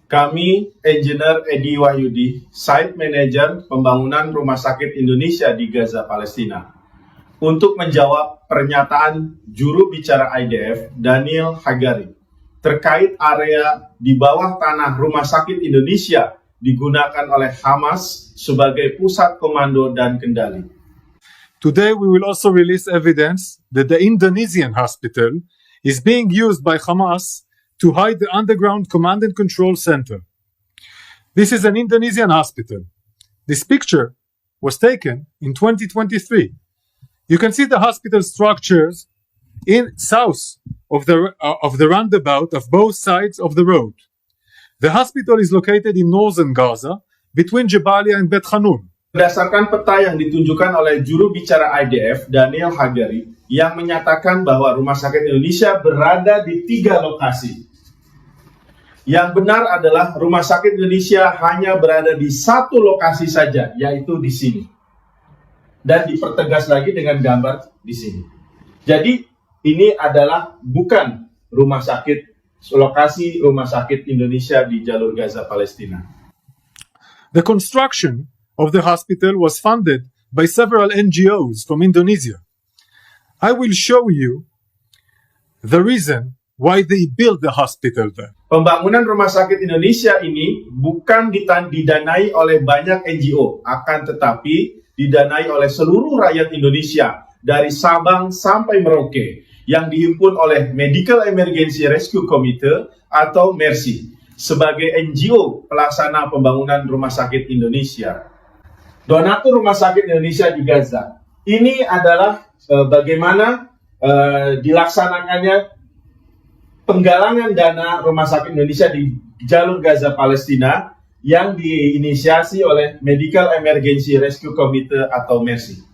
Kami, Engineer Edi Wahyudi, Site Manager Pembangunan Rumah Sakit Indonesia di Gaza, Palestina, untuk menjawab pernyataan juru bicara IDF, Daniel Hagari, terkait area di bawah tanah Rumah Sakit Indonesia digunakan oleh Hamas sebagai pusat komando dan kendali. Today we will also release evidence that the Indonesian hospital is being used by Hamas to hide the underground command and control center. This is an Indonesian hospital. This picture was taken in 2023. You can see the hospital structures in south of the roundabout of both sides of the road. The hospital is located in northern Gaza between Jabalia and Bet Hanun. Berdasarkan peta yang ditunjukkan oleh juru bicara IDF, Daniel Hagari, yang menyatakan bahwa Rumah Sakit Indonesia berada di 3 lokasi. Yang benar adalah Rumah Sakit Indonesia hanya berada di 1 lokasi saja, yaitu di sini. Dan dipertegas lagi dengan gambar di sini. Jadi ini adalah bukan lokasi Rumah Sakit Indonesia di jalur Gaza, Palestina. The construction of the hospital was funded by several NGOs from Indonesia. I will show you the reason why they built the hospital there. Pembangunan Rumah Sakit Indonesia ini bukan didanai oleh banyak NGO, akan tetapi didanai oleh seluruh rakyat Indonesia dari Sabang sampai Merauke yang dihimpun oleh Medical Emergency Rescue Committee atau MERSI sebagai NGO pelaksana pembangunan Rumah Sakit Indonesia. Donatur Rumah Sakit Indonesia di Gaza. Ini adalah bagaimana dilaksanakannya penggalangan dana Rumah Sakit Indonesia di jalur Gaza, Palestina yang diinisiasi oleh Medical Emergency Rescue Committee atau MERSI.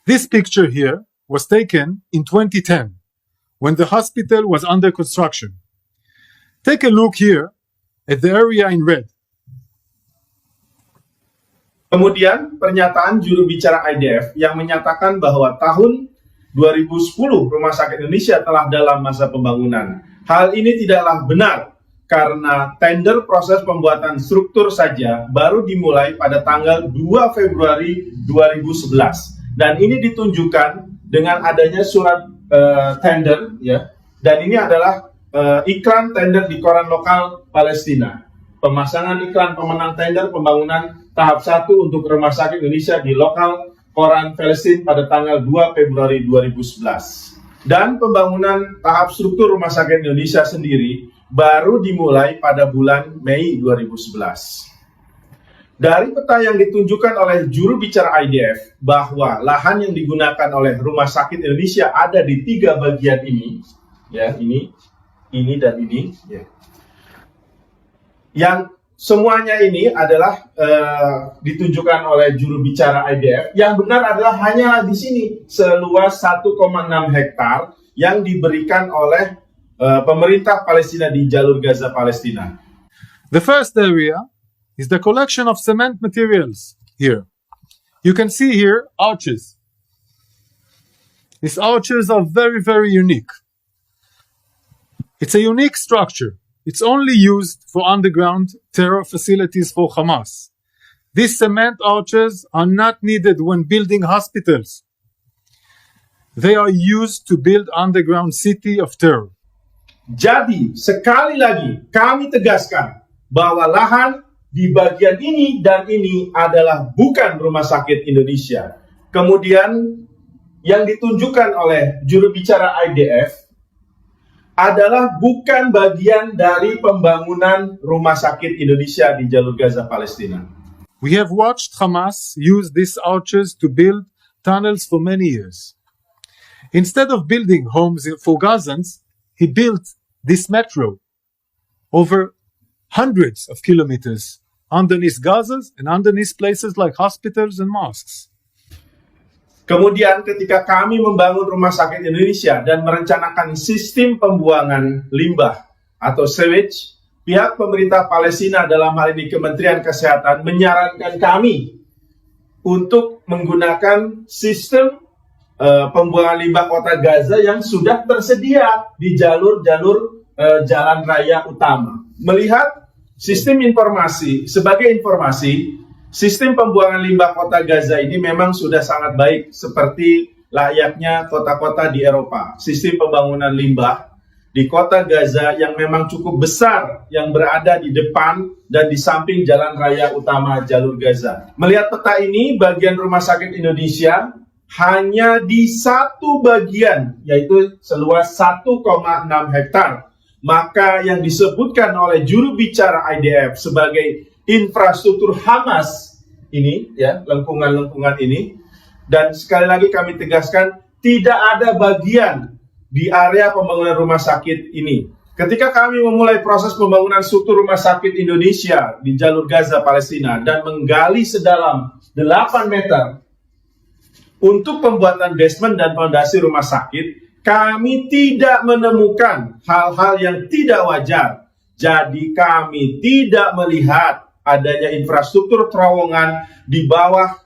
This picture here was taken in 2010 when the hospital was under construction. Take a look here at the area in red. Kemudian pernyataan juru bicara IDF yang menyatakan bahwa tahun 2010 Rumah Sakit Indonesia telah dalam masa pembangunan. Hal ini tidaklah benar karena tender proses pembuatan struktur saja baru dimulai pada tanggal 2 Februari 2011. Dan ini ditunjukkan dengan adanya surat tender, ya. Dan ini adalah iklan tender di koran lokal Palestina. Pemasangan iklan pemenang tender pembangunan tahap 1 untuk Rumah Sakit Indonesia di lokal koran Palestina pada tanggal 2 Februari 2011. Dan pembangunan tahap struktur Rumah Sakit Indonesia sendiri baru dimulai pada bulan Mei 2011. Dari peta yang ditunjukkan oleh juru bicara IDF bahwa lahan yang digunakan oleh Rumah Sakit Indonesia ada di 3 bagian ini, ya, ini dan ini, ya. Yang semuanya ini adalah ditunjukkan oleh juru bicara IDF. Yang benar adalah hanya di sini seluas 1,6 hektar yang diberikan oleh pemerintah Palestina di jalur Gaza, Palestina. The first area is the collection of cement materials here. You can see here arches. These arches are very, very unique. It's a unique structure. It's only used for underground terror facilities for Hamas. These cement arches are not needed when building hospitals. They are used to build underground city of terror. Jadi, sekali lagi kami tegaskan bahwa lahan di bagian ini dan ini adalah bukan Rumah Sakit Indonesia. Kemudian yang ditunjukkan oleh juru bicara IDF adalah bukan bagian dari pembangunan Rumah Sakit Indonesia di jalur Gaza, Palestina. We have watched Hamas use these arches to build tunnels for many years. Instead of building homes for Gazans, he built this metro over hundreds of kilometers underneath Gaza and underneath places like hospitals and mosques. Kemudian ketika kami membangun Rumah Sakit Indonesia dan merencanakan sistem pembuangan limbah atau sewage, pihak pemerintah Palestina dalam hal ini Kementerian Kesehatan menyarankan kami untuk menggunakan sistem pembuangan limbah kota Gaza yang sudah tersedia di jalur-jalur jalan raya utama. Melihat sebagai informasi, sistem pembuangan limbah kota Gaza ini memang sudah sangat baik seperti layaknya kota-kota di Eropa. Sistem pembangunan limbah di kota Gaza yang memang cukup besar yang berada di depan dan di samping jalan raya utama jalur Gaza. Melihat peta ini, bagian Rumah Sakit Indonesia hanya di satu bagian, yaitu seluas 1,6 hektar. Maka yang disebutkan oleh juru bicara IDF sebagai infrastruktur Hamas ini, ya, lengkungan-lengkungan ini, dan sekali lagi kami tegaskan, tidak ada bagian di area pembangunan rumah sakit ini. Ketika kami memulai proses pembangunan struktur rumah sakit Indonesia di jalur Gaza, Palestina, dan menggali sedalam 8 meter untuk pembuatan basement dan fondasi rumah sakit, kami tidak menemukan hal-hal yang tidak wajar. Jadi kami tidak melihat adanya infrastruktur terowongan di bawah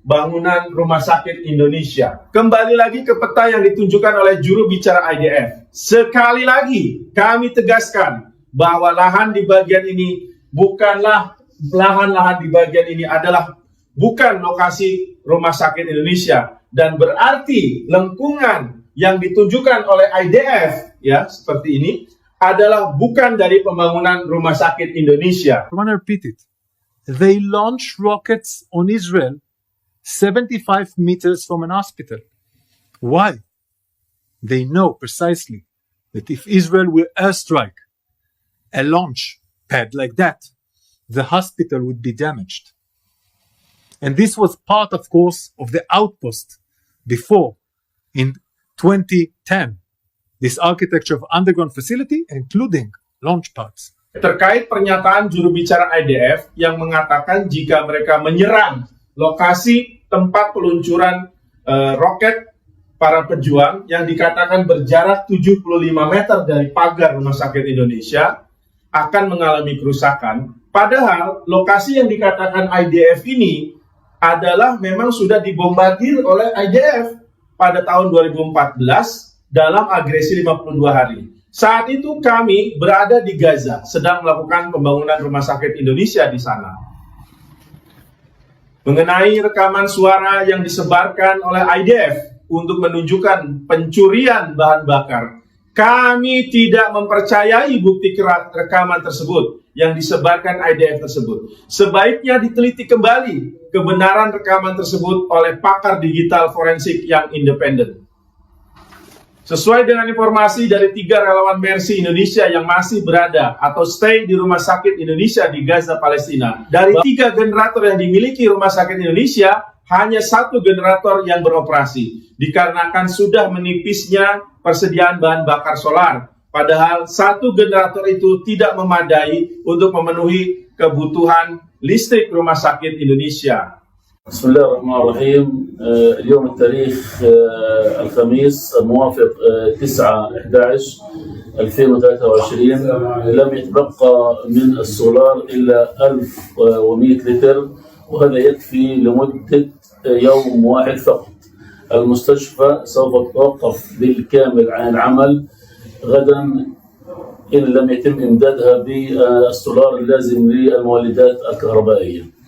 bangunan rumah sakit Indonesia. Kembali lagi ke peta yang ditunjukkan oleh juru bicara IDF. Sekali lagi kami tegaskan bahwa lahan di bagian ini bukanlah lahan-lahan di bagian ini adalah bukan lokasi rumah sakit Indonesia, dan berarti lengkungan yang ditunjukkan oleh IDF, ya, seperti ini adalah bukan dari pembangunan rumah sakit Indonesia. I want to repeat it. They launch rockets on Israel 75 meters from an hospital. Why? They know precisely that if Israel will airstrike a launch pad like that, the hospital would be damaged. And this was part, of course, of the outpost before in 2010. This architecture of underground facility, including launch pads. Terkait pernyataan juru bicara IDF yang mengatakan jika mereka menyerang lokasi tempat peluncuran roket para pejuang yang dikatakan berjarak 75 meter dari pagar Rumah Sakit Indonesia akan mengalami kerusakan. Padahal lokasi yang dikatakan IDF ini adalah memang sudah dibombardir oleh IDF pada tahun 2014 dalam agresi 52 hari. Saat itu kami berada di Gaza, sedang melakukan pembangunan Rumah Sakit Indonesia di sana. Mengenai rekaman suara yang disebarkan oleh IDF untuk menunjukkan pencurian bahan bakar, kami tidak mempercayai bukti rekaman tersebut yang disebarkan IDF tersebut. Sebaiknya diteliti kembali kebenaran rekaman tersebut oleh pakar digital forensik yang independen. Sesuai dengan informasi dari 3 relawan Mercy Indonesia yang masih berada atau stay di Rumah Sakit Indonesia di Gaza, Palestina, dari 3 generator yang dimiliki Rumah Sakit Indonesia, hanya 1 generator yang beroperasi, dikarenakan sudah menipisnya persediaan bahan bakar solar. Padahal 1 generator itu tidak memadai untuk memenuhi kebutuhan listrik Rumah Sakit Indonesia. بسم الله الرحمن الرحيم. اليوم التاريخ الخميس الموافق 9/11/2023. لم يتبقى من السولار إلا 1100 لتر، وهذا يكفي لمدة يوم واحد فقط. المستشفى سوف تتوقف بالكامل عن العمل غدا إن لم يتم إمدادها بالسولار اللازم للمولدات الكهربائية.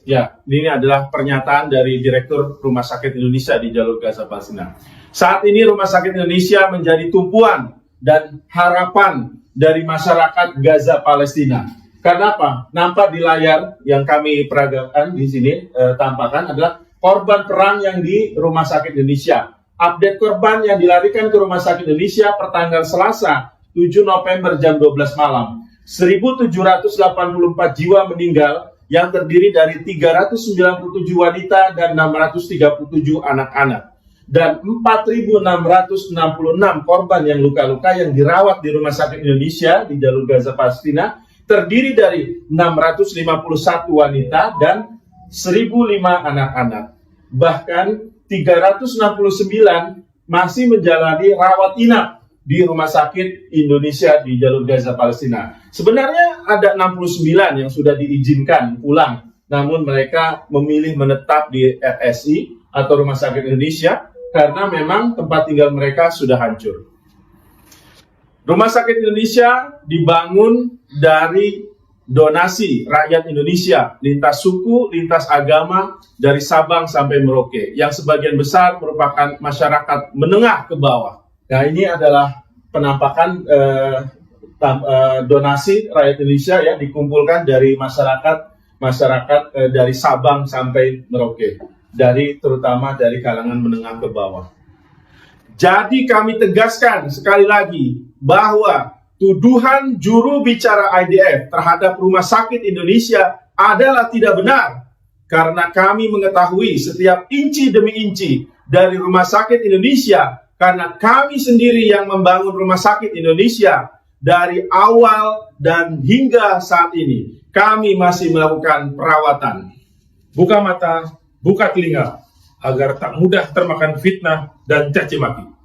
Ya, ini adalah pernyataan dari Direktur Rumah Sakit Indonesia di jalur Gaza, Palestina. Saat ini Rumah Sakit Indonesia menjadi tumpuan dan harapan dari masyarakat Gaza, Palestina. Karena apa? Nampak di layar yang kami peragakan di sini, tampakkan adalah korban perang yang di Rumah Sakit Indonesia. Update korban yang dilarikan ke Rumah Sakit Indonesia pertanggal Selasa 7 November jam 12 malam. 1.784 jiwa meninggal, yang terdiri dari 397 wanita dan 637 anak-anak. Dan 4.666 korban yang luka-luka yang dirawat di Rumah Sakit Indonesia di jalur Gaza, Palestina, terdiri dari 651 wanita dan 1.005 anak-anak. Bahkan 369 masih menjalani rawat inap di Rumah Sakit Indonesia di jalur Gaza, Palestina. Sebenarnya ada 69 yang sudah diizinkan pulang, namun mereka memilih menetap di RSI atau Rumah Sakit Indonesia karena memang tempat tinggal mereka sudah hancur. Rumah sakit Indonesia dibangun dari donasi rakyat Indonesia, lintas suku, lintas agama, dari Sabang sampai Merauke, yang sebagian besar merupakan masyarakat menengah ke bawah. Nah, ini adalah penampakan donasi rakyat Indonesia ya, dikumpulkan dari masyarakat dari Sabang sampai Merauke, terutama dari kalangan menengah ke bawah. Jadi kami tegaskan sekali lagi bahwa tuduhan juru bicara IDF terhadap Rumah Sakit Indonesia adalah tidak benar, karena kami mengetahui setiap inci demi inci dari Rumah Sakit Indonesia, karena kami sendiri yang membangun Rumah Sakit Indonesia dari awal dan hingga saat ini. Kami masih melakukan perawatan. Buka mata, buka telinga, agar tak mudah termakan fitnah dan caci maki.